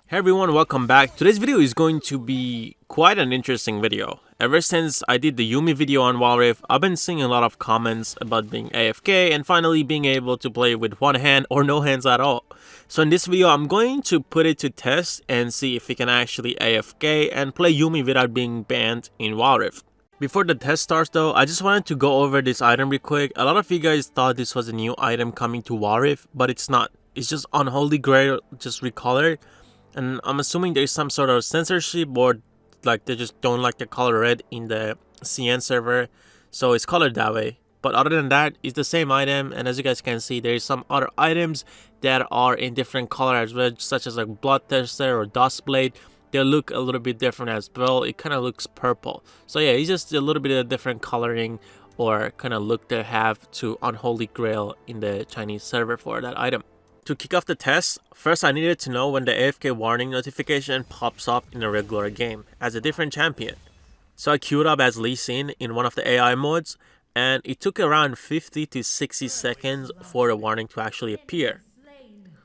Hey everyone, welcome back. Today's video is going to be quite an interesting video. Ever since I did the Yuumi video on wildrift, I've been seeing a lot of comments about being AFK and finally being able to play with one hand or no hands at all. So in this video, I'm going to put it to test and see if we can actually AFK and play Yuumi without being banned in wildrift. Before the test starts though, I just wanted to go over this item real quick. A lot of you guys thought this was a new item coming to wildrift, but it's not. It's just Unholy Grail, just recolored. And I'm assuming there's some sort of censorship or like they just don't like the color red in the CN server. So it's colored that way. But other than that, it's the same item. And as you guys can see, there's some other items that are in different color as well, such as like Blood Tester or Dust Blade. They look a little bit different as well. It kind of looks purple. So yeah, it's just a little bit of different coloring or kind of look they have to Unholy Grail in the Chinese server for that item. To kick off the test, first I needed to know when the AFK warning notification pops up in a regular game as a different champion. So I queued up as Lee Sin in one of the AI modes, and it took around 50 to 60 seconds for the warning to actually appear.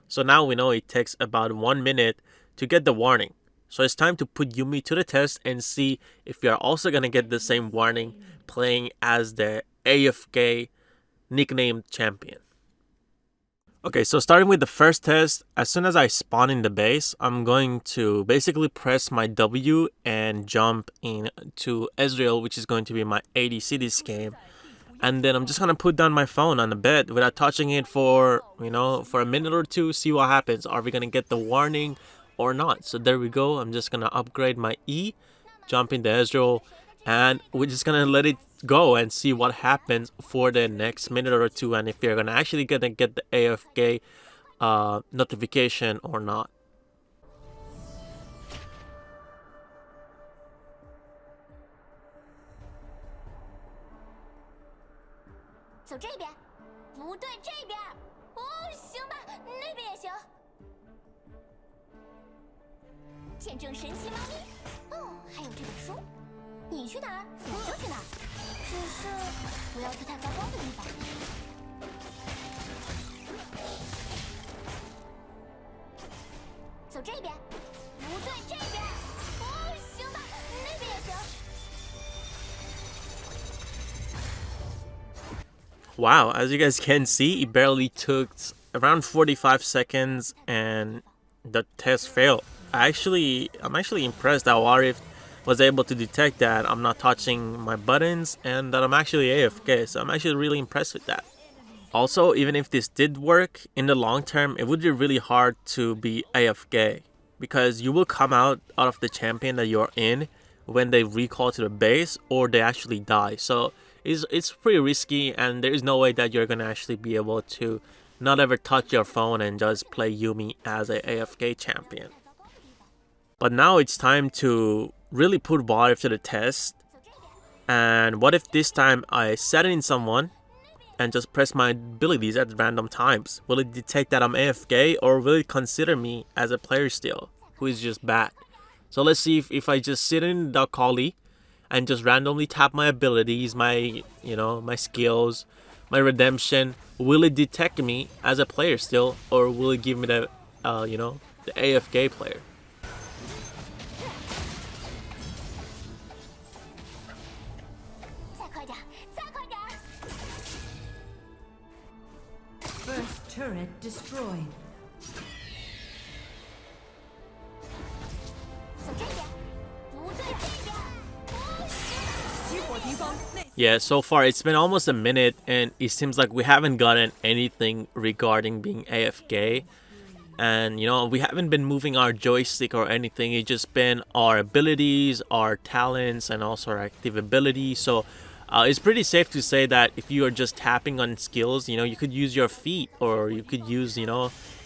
So now we know it takes about 1 minute to get the warning. So it's time to put Yuumi to the test and see if we are also gonna get the same warning playing as the AFK nicknamed champion. Okay, so starting with the first test, as soon as I spawn in the base, I'm going to basically press my W and jump into Ezreal, which is going to be my ADC this game. And then I'm just gonna put down my phone on the bed without touching it for, for a minute or two, see what happens. Are we gonna get the warning or not? So there we go. I'm just gonna upgrade my E, jump into Ezreal, and we're just gonna let it go and see what happens for the next minute or two, and if you're gonna actually get the AFK notification or not. Wow, as you guys can see, it barely took around 45 seconds and the test failed. I'm actually impressed that wildrift was able to detect that I'm not touching my buttons and that I'm actually AFK, so I'm actually really impressed with that. Also, even if this did work, in the long term, it would be really hard to be AFK because you will come out of the champion that you're in when they recall to the base or they actually die. So it's pretty risky, and there is no way that you're gonna actually be able to not ever touch your phone and just play Yuumi as a AFK champion. But now it's time to really put wildrift to the test. And what if this time I set in someone and just press my abilities at random times? Will it detect that I'm AFK, or will it consider me as a player still who is just bad? So let's see if I just sit in the Kali and just randomly tap my abilities, my my skills, my redemption, will it detect me as a player still, or will it give me the the AFK player? First turret destroyed. Yeah, so far it's been almost a minute and it seems like we haven't gotten anything regarding being AFK. And we haven't been moving our joystick or anything. It's just been our abilities, our talents, and also our active ability. So it's pretty safe to say that if you are just tapping on skills, you could use your feet, or you could use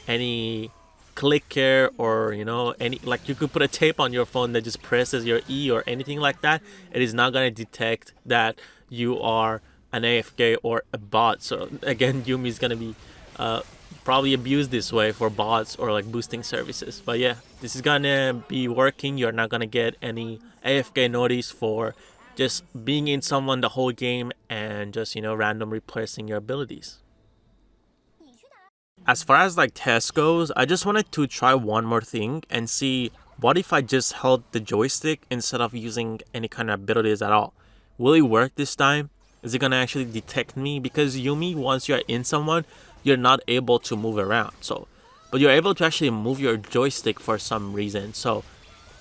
any clicker, or any, like, you could put a tape on your phone that just presses your E or anything like that. It is not going to detect that you are an AFK or a bot. So again, Yuumi is going to be probably abused this way for bots or like boosting services. But yeah, this is gonna be working. You're not gonna get any AFK notice for just being in someone the whole game and just randomly pressing your abilities. as far as like test goes, I just wanted to try one more thing and see what if I just held the joystick instead of using any kind of abilities at all. Will it work this time? Is it gonna actually detect me? Because Yuumi, once you're in someone, you're not able to move around. So, but you're able to actually move your joystick for some reason. So,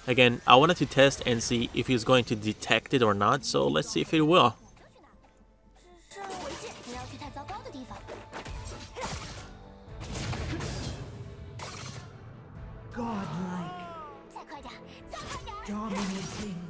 again, I wanted to test and see if he's going to detect it or not. So let's see if it will. Godlike. Dominating.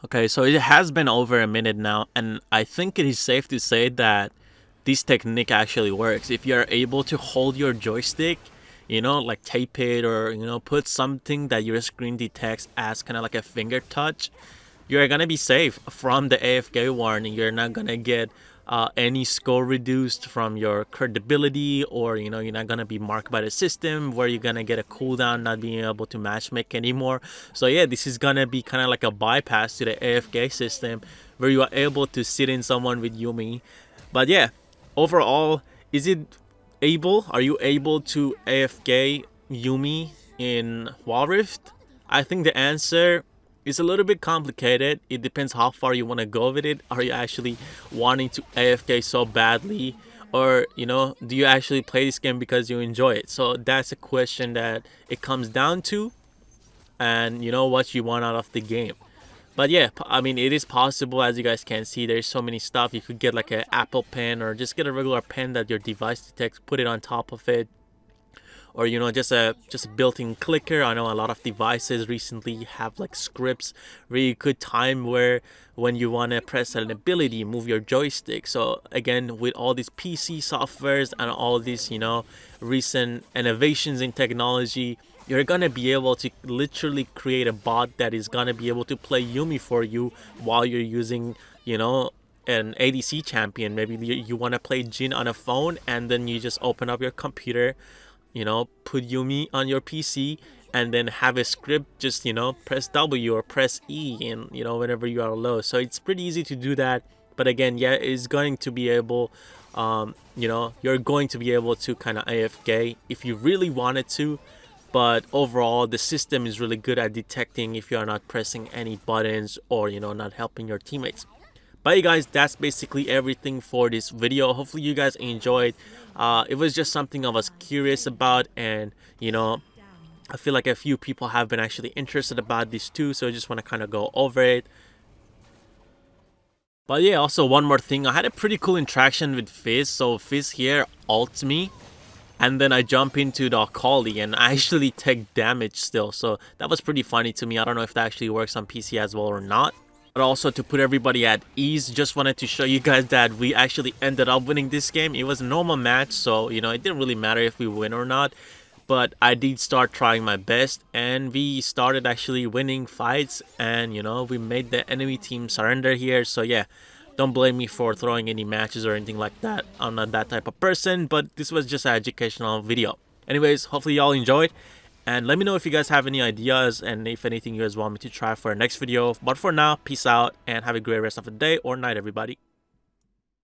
Okay, so it has been over a minute now, and I think it is safe to say that this technique actually works. If you're able to hold your joystick, you know, like tape it or, you know, put something that your screen detects as kind of like a finger touch, you're gonna be safe from the AFK warning. You're not gonna get any score reduced from your credibility, or you know, you're not gonna be marked by the system where you're gonna get a cooldown not being able to matchmake anymore. So yeah, this is gonna be kind of like a bypass to the AFK system where you are able to sit in someone with Yuumi. But yeah, overall, is it able? Are you able to AFK Yuumi in wildrift? I think the answer is a little bit complicated. It depends how far you want to go with it. Are you actually wanting to AFK so badly, or you know, do you actually play this game because you enjoy it? So that's a question that it comes down to, and you know what you want out of the game. But yeah, I mean, it is possible. As you guys can see, there's so many stuff. You could get like an Apple pen, or just get a regular pen that your device detects, put it on top of it, or you know, just a built-in clicker. I know a lot of devices recently have like scripts where you could time where when you want to press an ability, move your joystick. So again, with all these PC softwares and all these, you know, recent innovations in technology, you're gonna be able to literally create a bot that is gonna be able to play Yuumi for you while you're using, you know, an ADC champion. Maybe you want to play Jin on a phone, and then you just open up your computer, you know, put Yuumi on your PC, and then have a script, just, you know, press W or press E, and you know, whenever you are low. So it's pretty easy to do that. But again, yeah, it's going to be able, you know, you're going to be able to kind of AFK if you really wanted to. But overall, the system is really good at detecting if you are not pressing any buttons, or you know, not helping your teammates. But you guys, that's basically everything for this video. Hopefully you guys enjoyed. It was just something I was curious about, and you know, I feel like a few people have been actually interested about this too, so I just want to kind of go over it. But yeah, also one more thing, I had a pretty cool interaction with Fizz. So Fizz here ults me, and then I jump into the Akali and I actually take damage still. So that was pretty funny to me. I don't know if that actually works on PC as well or not. But also, to put everybody at ease, just wanted to show you guys that we actually ended up winning this game. It was a normal match, so you know, it didn't really matter if we win or not. But I did start trying my best, and we started actually winning fights, and you know, we made the enemy team surrender here. So yeah, don't blame me for throwing any matches or anything like that. I'm not that type of person, but this was just an educational video. Anyways, hopefully y'all enjoyed. And let me know if you guys have any ideas, and if anything you guys want me to try for our next video. But for now, peace out and have a great rest of the day or night, everybody.